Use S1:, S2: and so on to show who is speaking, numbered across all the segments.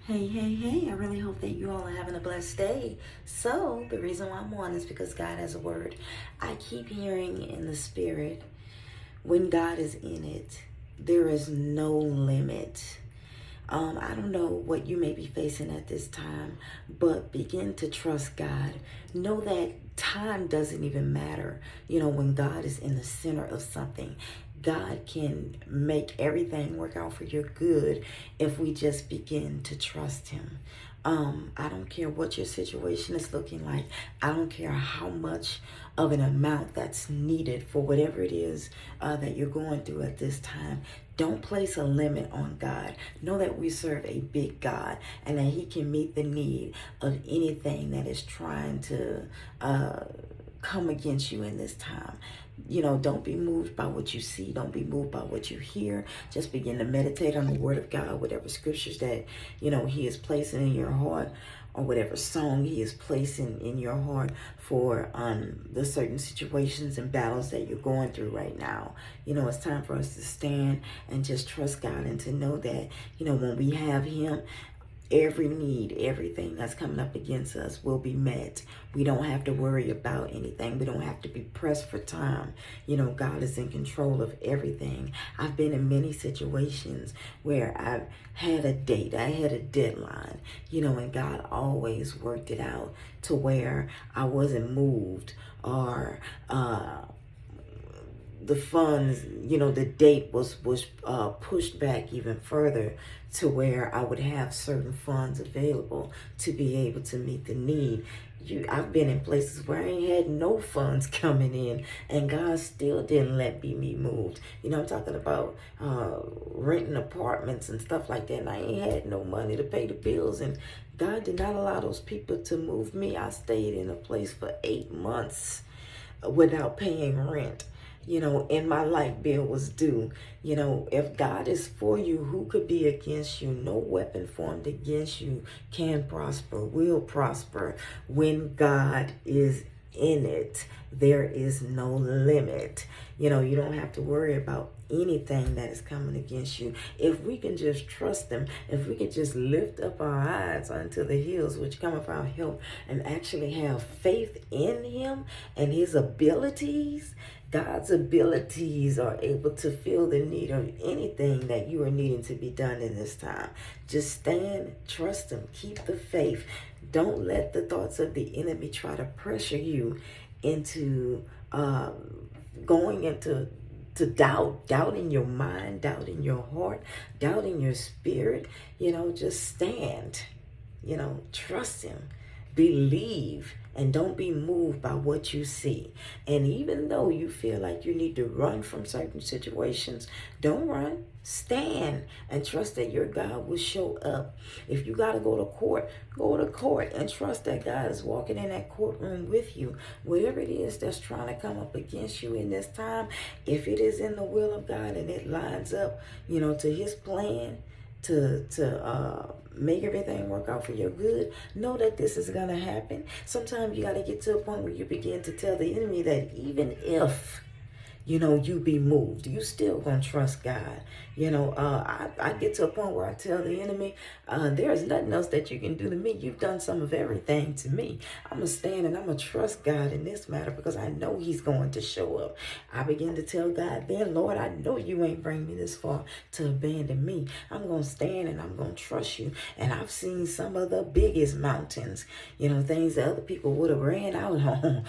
S1: Hey, hey, hey, I really hope that you all are having a blessed day. So, the reason why I'm on is because God has a word. I keep hearing in the spirit, when God is in it, there is no limit. I don't know what you may be facing at this time, but begin to trust God. Know that time doesn't even matter. When God is in the center of something, God can make everything work out for your good if we just begin to trust Him. I don't care what your situation is looking like. I don't care how much of an amount that's needed for whatever it is that you're going through at this time. Don't place a limit on God. Know that we serve a big God and that He can meet the need of anything that is trying to come against you in this time. Don't be moved by what you see. Don't be moved by what you hear. Just begin to meditate on the Word of God, whatever scriptures that, He is placing in your heart, or whatever song He is placing in your heart for the certain situations and battles that you're going through right now. It's time for us to stand and just trust God and to know that, when we have Him, every need, everything that's coming up against us will be met. We don't have to worry about anything. We don't have to be pressed for time. God is in control of everything. I've been in many situations where I've had a date, I had a deadline, and God always worked it out to where I wasn't moved or the funds, the date was pushed back even further to where I would have certain funds available to be able to meet the need. I've been in places where I ain't had no funds coming in, and God still didn't let me moved. I'm talking about renting apartments and stuff like that, and I ain't had no money to pay the bills, and God did not allow those people to move me. I stayed in a place for 8 months without paying rent, and my light bill was due. If God is for you, who could be against you? No weapon formed against you can prosper, will prosper. When God is in it, there is no limit. You don't have to worry about anything that is coming against you. If we can just trust Him, if we can just lift up our eyes unto the hills which cometh our help, and actually have faith in Him and His abilities, God's abilities are able to fill the need of anything that you are needing to be done in this time. Just stand, trust Him, keep the faith. Don't let the thoughts of the enemy try to pressure you into going into doubt in your mind, doubt in your heart, doubt in your spirit. Just stand, trust Him, believe, and don't be moved by what you see. And even though you feel like you need to run from certain situations, don't run. Stand and trust that your God will show up. If you got to go to court and trust that God is walking in that courtroom with you. Whatever it is that's trying to come up against you in this time, if it is in the will of God and it lines up, to His plan, to make everything work out for your good, know that this is going to happen. Sometimes you got to get to a point where you begin to tell the enemy that even if you be moved, you still gonna trust God. I get to a point where I tell the enemy, there is nothing else that you can do to me. You've done some of everything to me. I'm gonna stand and I'm gonna trust God in this matter because I know He's going to show up. I begin to tell God, then Lord, I know you ain't bring me this far to abandon me. I'm gonna stand and I'm gonna trust you. And I've seen some of the biggest mountains, things that other people would have ran out on,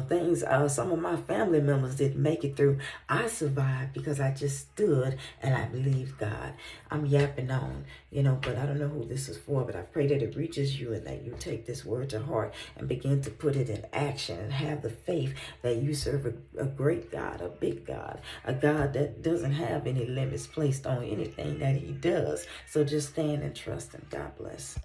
S1: things some of my family members didn't make it through. I survived because I just stood and I believed God. I'm yapping on, but I don't know who this is for, but I pray that it reaches you and that you take this word to heart and begin to put it in action and have the faith that you serve a great God, a big God, a God that doesn't have any limits placed on anything that He does. So just stand and trust Him. God bless.